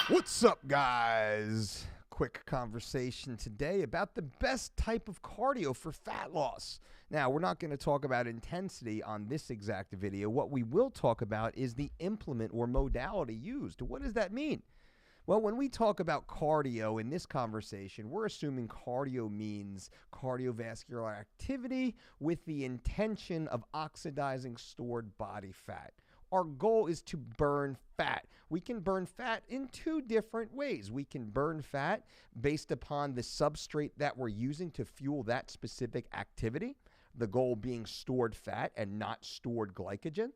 What's up, guys? Quick conversation today about the best type of cardio for fat loss. Now, we're not going to talk about intensity on this exact video. What we will talk about is the implement or modality used. What does that mean? Well, when we talk about cardio in this conversation, we're assuming cardio means cardiovascular activity with the intention of oxidizing stored body fat. Our goal is to burn fat. We can burn fat in two different ways. We can burn fat based upon the substrate that we're using to fuel that specific activity, the goal being stored fat and not stored glycogen.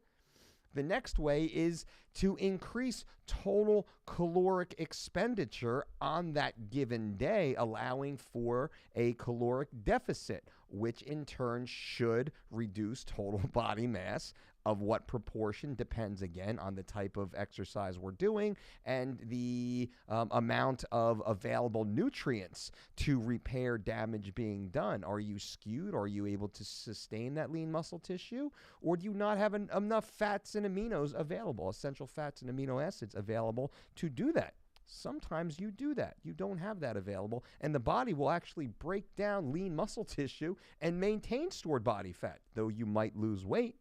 The next way is to increase total caloric expenditure on that given day, allowing for a caloric deficit, which in turn should reduce total body mass. Of what proportion depends, again, on the type of exercise we're doing and the amount of available nutrients to repair damage being done. Are you skewed? Are you able to sustain that lean muscle tissue? Or do you not have enough fats and aminos available, essential fats and amino acids available to do that? Sometimes you do that. You don't have that available, and the body will actually break down lean muscle tissue and maintain stored body fat. Though you might lose weight,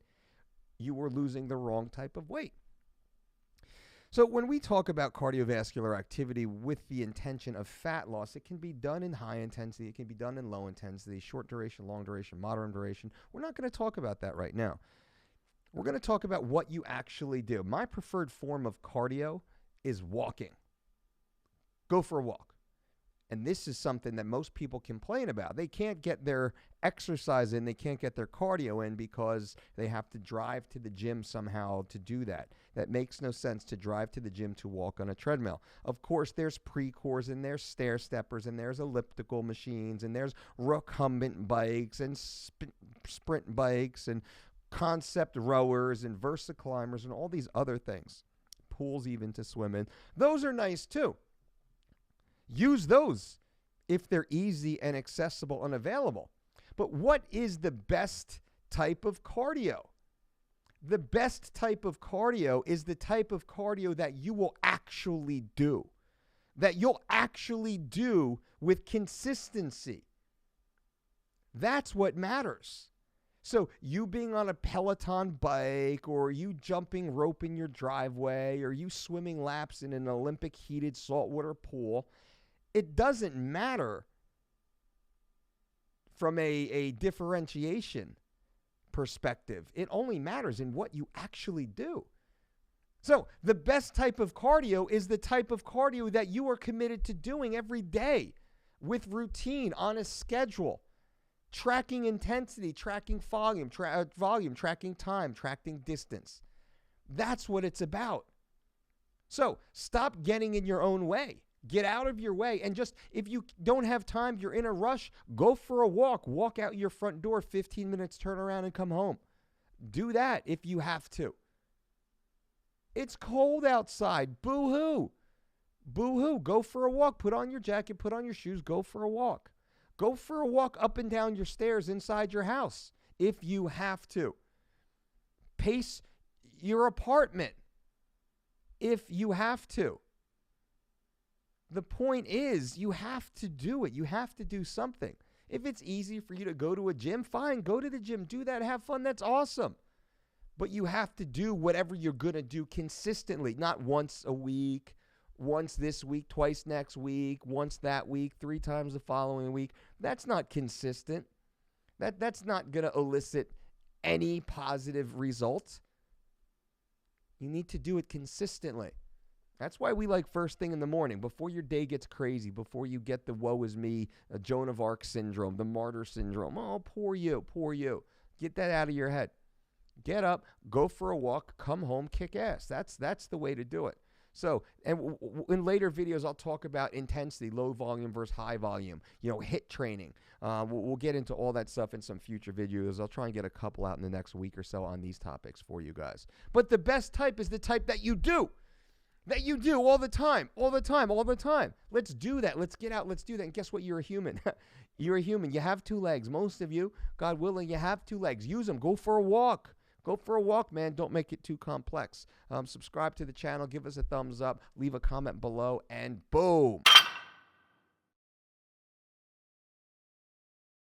you were losing the wrong type of weight. So when we talk about cardiovascular activity with the intention of fat loss, it can be done in high intensity, it can be done in low intensity, short duration, long duration, moderate duration. We're not going to talk about that right now. We're going to talk about what you actually do. My preferred form of cardio is walking. Go for a walk. And this is something that most people complain about. They can't get their exercise in, they can't get their cardio in because they have to drive to the gym somehow to do that. That makes no sense to drive to the gym to walk on a treadmill. Of course, there's Precors and there's stair steppers and there's elliptical machines and there's recumbent bikes and sprint bikes and concept rowers and Versa climbers and all these other things. Pools even to swim in. Those are nice too. Use those if they're easy and accessible and available. But what is the best type of cardio? The best type of cardio is the type of cardio that you will actually do, that you'll actually do with consistency. That's what matters. So you being on a Peloton bike, or you jumping rope in your driveway, or you swimming laps in an Olympic heated saltwater pool, it doesn't matter from a differentiation perspective. It only matters in what you actually do. So the best type of cardio is the type of cardio that you are committed to doing every day with routine, on a schedule, tracking intensity, tracking volume, tracking time, tracking distance. That's what it's about. So stop getting in your own way. Get out of your way, and just, if you don't have time, you're in a rush, go for a walk. Walk out your front door, 15 minutes, turn around and come home. Do that if you have to. It's cold outside. Boo-hoo. Boo-hoo. Go for a walk. Put on your jacket, put on your shoes, go for a walk. Go for a walk up and down your stairs inside your house if you have to. Pace your apartment if you have to. The point is, you have to do it. You have to do something. If it's easy for you to go to a gym, fine, go to the gym. Do that, have fun. That's awesome. But you have to do whatever you're going to do consistently, not once a week, once this week, twice next week, once that week, 3 times the following week. That's not consistent. That's not going to elicit any positive results. You need to do it consistently. That's why we like first thing in the morning, before your day gets crazy, before you get the woe is me, Joan of Arc syndrome, the martyr syndrome. Oh, poor you, poor you. Get that out of your head. Get up, go for a walk, come home, kick ass. That's the way to do it. So, and in later videos, I'll talk about intensity, low volume versus high volume, HIIT training. We'll get into all that stuff in some future videos. I'll try and get a couple out in the next week or so on these topics for you guys. But the best type is the type that you do. That you do all the time, all the time, all the time. Let's do that. Let's get out. Let's do that. And guess what? You're a human. You're a human. You have 2 legs. Most of you, God willing, you have 2 legs. Use them. Go for a walk. go for a walk, man. Don't make it too complex. Subscribe to the channel, give us a thumbs up, leave a comment below, and boom.